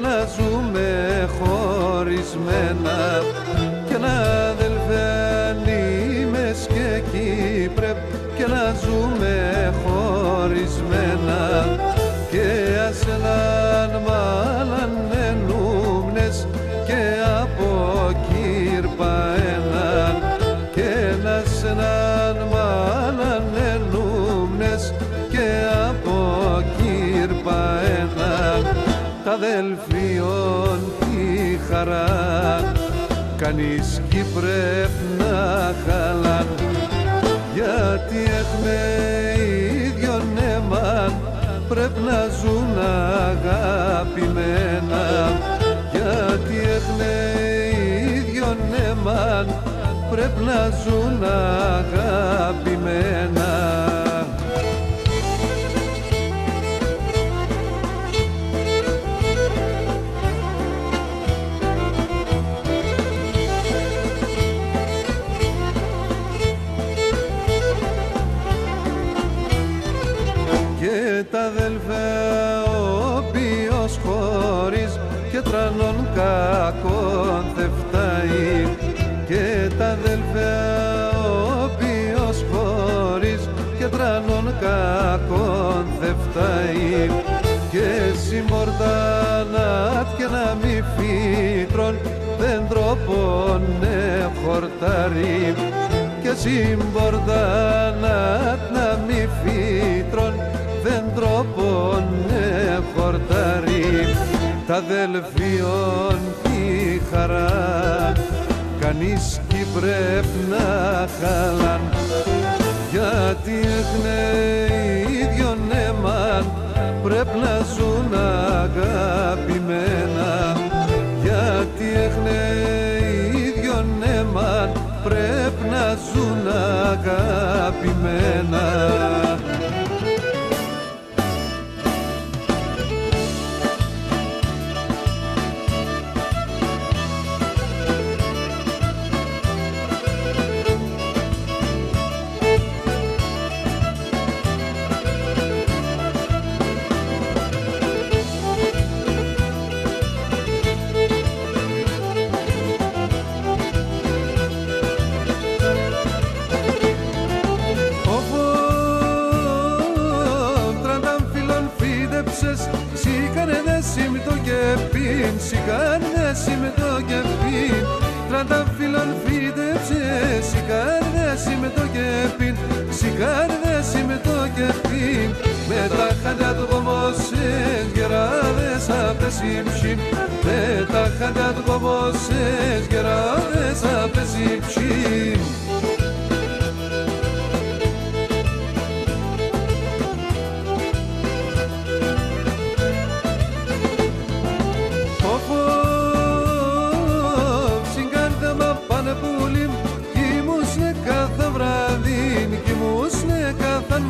να ζούμε χωρισμένα και να αδελφέ αν είμαι και εκεί πρέπει και να ζούμε χωρισμένα και ας έναν μάλλον ενούμνες και από κύρπα έναν και ένας έναν μάλλον ενούμνες και από κύρπα έναν τα αδελφιών τη χαρά κανείς κι πρέπει να χαλάν γιατί έχουμε ίδιο νέμαν πρέπει να ζουν αγαπημένα γιατί έχουμε ίδιο νέμαν πρέπει να ζουν αγαπημένα. Και τα αδελφέ ο οποίος χωρίς και τρανών κακών θευτάει και τα αδελφέ ο οποίος χωρίς και τρανών κακών θευτάει και συμπορτάνατ και να μη φύτρων δεν τρόπονε χορτάρι και συμπορτάνατ να μη φύτρων δεν τρόπονε χορτάρι τα αδελφιών τη χαρά κανείς κι πρέπει να χαλάν γιατί έχουνε ίδιο νέμαν πρέπει να ζουν αγαπημένα γιατί έχουνε ίδιο νέμαν πρέπει να ζουν αγαπημένα. Σηκάρδεσαι με το κεφίν, τράτα φίλων φύτεψες. Σηκάρδεσαι με το κεφίν, σηκάρδεσαι με το κεφίν. Με τα χαντιά του κομμώσες, γεράδες απ' σύψιν. Με τα χαντιά του κομμώσες, γεράδες απ' σύψιν.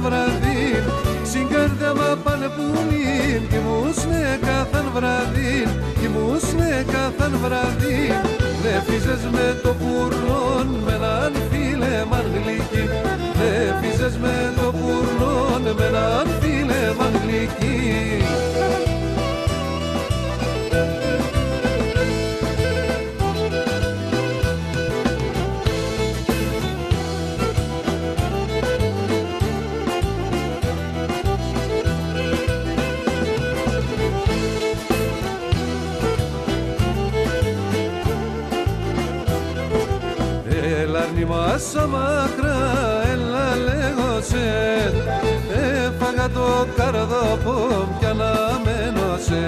Βραδύν, συγκάρδαμα πανεπούλιν κοιμούσνε κάθαν βραδύν, κοιμούσνε κάθαν βραδύν. Λεφίζες με το πουρνόν με έναν φίλεμαν γλυκή, λεφίζες με το πουρνόν με έναν φίλεμαν γλυκή. Μάσα μακρά, έλα λέγω σε, έφαγα το καρδόπο κι αναμένω σε,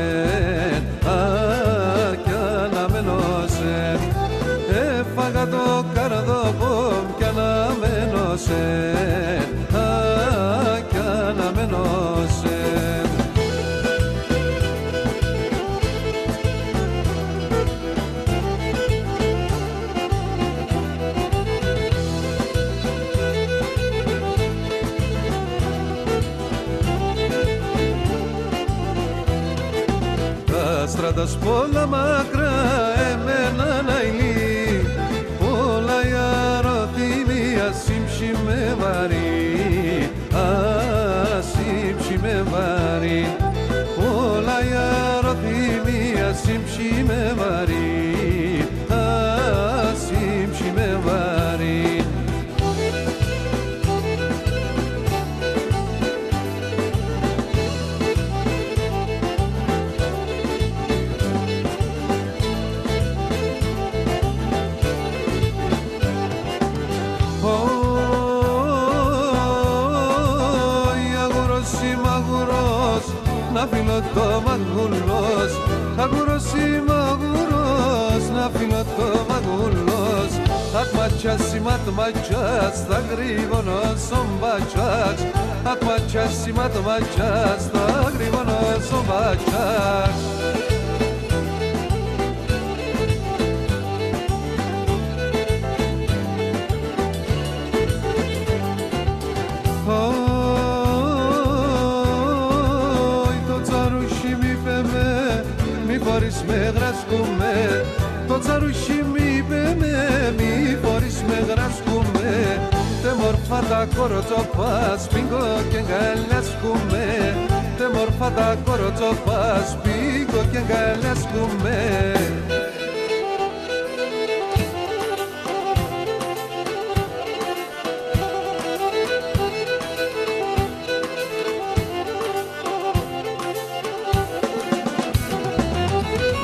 κι αναμένω σε, έφαγα το καρδόπο κι αναμένω σε, κι αναμένω σε. Στράτας πολλά μακρά εμένα να ηλί, όλα η αρωτήμια σύμψη με βαρύ, σύμψη με βαρύ. Όλα η αρωτήμια να φύλλω το μαγούλος. Αγούρος είμαι αγούρος, να φύλλω το μαγούλος. Atmaças matmaças, da grivono son baças. Atmaças matmaças, da grivono son baças. Oy, to carushi mi peme, mi faris me graskume. To carushi mi peme, mi faris me graskume. Te morfata korotsopas, pingo και γκαλιάσκουμε. Te morfata korotsopas, pingo και γκαλιάσκουμε.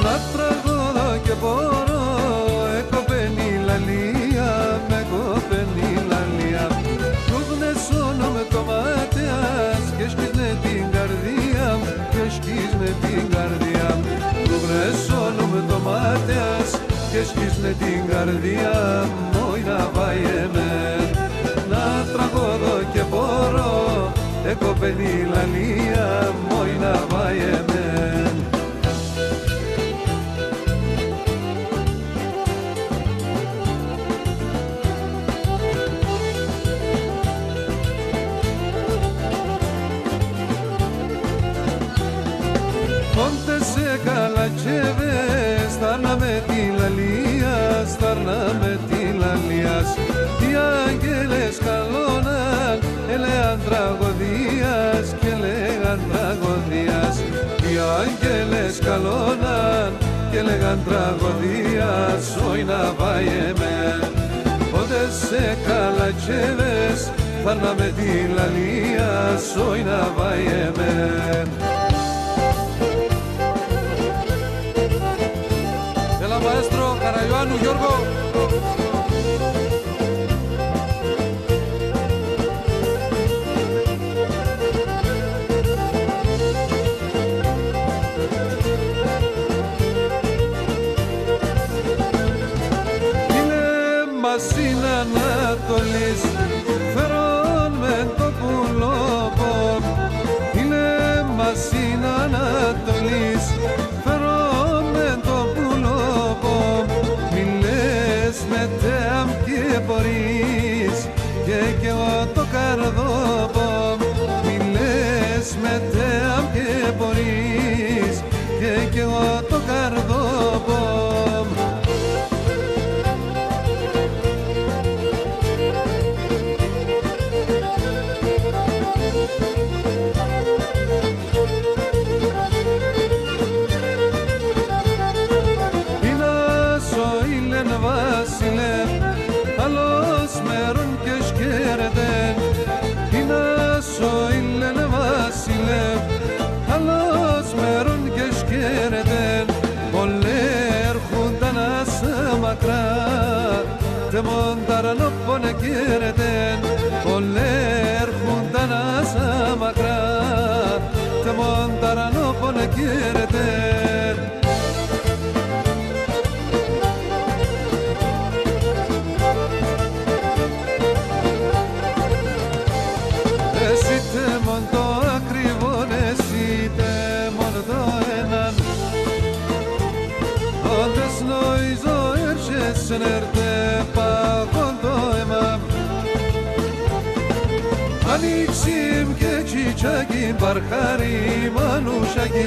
Να τραγωδώ και μπορώ, εκοπαίνει λαλία, με κοπαίνει λαλία. Ρούγνεσόνο με το μάτιας και σκίσνε την καρδία, και σκίσνε την καρδία. Ρούγνεσόνο με το μάτιας και σκίσνε την καρδία, μόι να βάιεμαι. Να τραγωδώ και μπορώ, εκοπαίνει λαλία, μόι να βάιεμαι. Ponte se καλατσεύες, στάρνα με τη λαλία, στάρνα με τη λαλίας. Οι άγγελες καλώναν, έλεγαν τραγωδίας και λέγαν τραγωδίας. Οι άγγελες καλώναν και λέγαν τραγωδίας, όι να βάιεμαι. Ponte se καλατσεύες, στάρνα με τη λαλία, όι να βάιεμαι. Maestro Καραϊωάννου Γιώργο. Είναι μας είναι Ανατολής, φέρον με το πουλόπο. Είναι μας είναι Ανατολής, φέρον με το πουλόπο. Με τέμ και μπορείς και εγώ το καρδόπο. Μη λες με τέμ και μπορείς και εγώ το καρδόπο. Βασιλεύ, άλλος μέρον και σκέρδεν. Είναι σο ήλεν βασιλεύ, άλλος μέρον και σκέρδεν. Πολλοί έρχονταν σε μακρά, τε μοντάραν όπον κέρδεν. Πολλοί έρχονταν σε μακρά, τε μοντάραν όπον κέρδεν. Το ακριβόν εσύ μόνο το έναν. Όντες νοίζω έρχεσαι νερτέ παγόν το αίμα. Ανοίξιμ και τσιτσάκι παρχάρι μανουσάκι.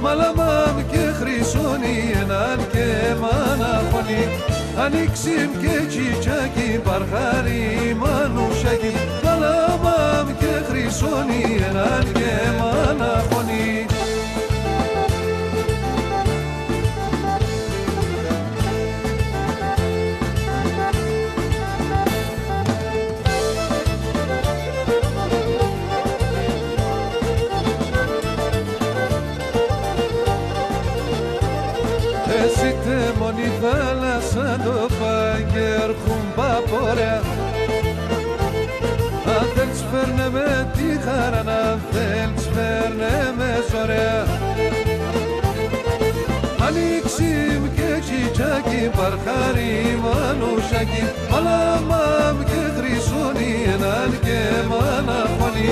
Μαλαμάμ και χρυσώνει έναν και μαναχώνει. Ανοίξιμ και τσιτσάκι παρχάρι μανουσάκι. Μαλαμάμ και χρυσώνει έναν και μαναχώνει. Εσύ τε μόνη θάλασσα το πάει και έρχουν παπορέα. παρχάρι μανουσάκι, μαλάμαμ και χρυσόνι έναν και μαναφωνή.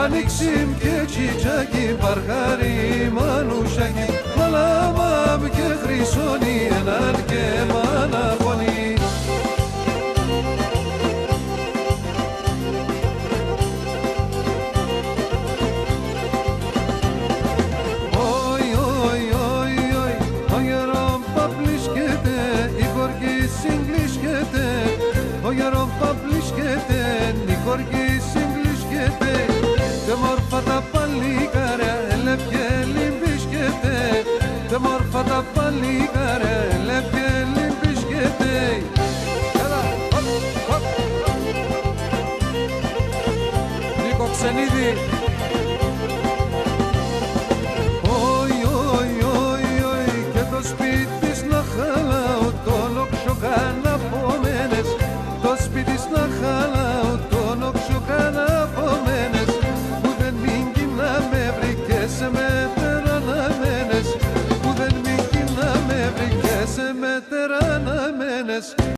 Ανοίξιμ και τσιτσάκι, παρχάρι μανουσάκι, μαλάμαμ και χρυσόνι έναν και μαναφωνή. Ο γερόν παπλίσκεται, η κορκή συγκλίσκεται, δε μόρφα τα παλίκαρια, ελεύκε λυμπίσκεται, δε μόρφα τα παλίκαρια, ελεύκε λυμπίσκεται. Έλα, χωπ, χωπ. Νίκο Ξενίδη.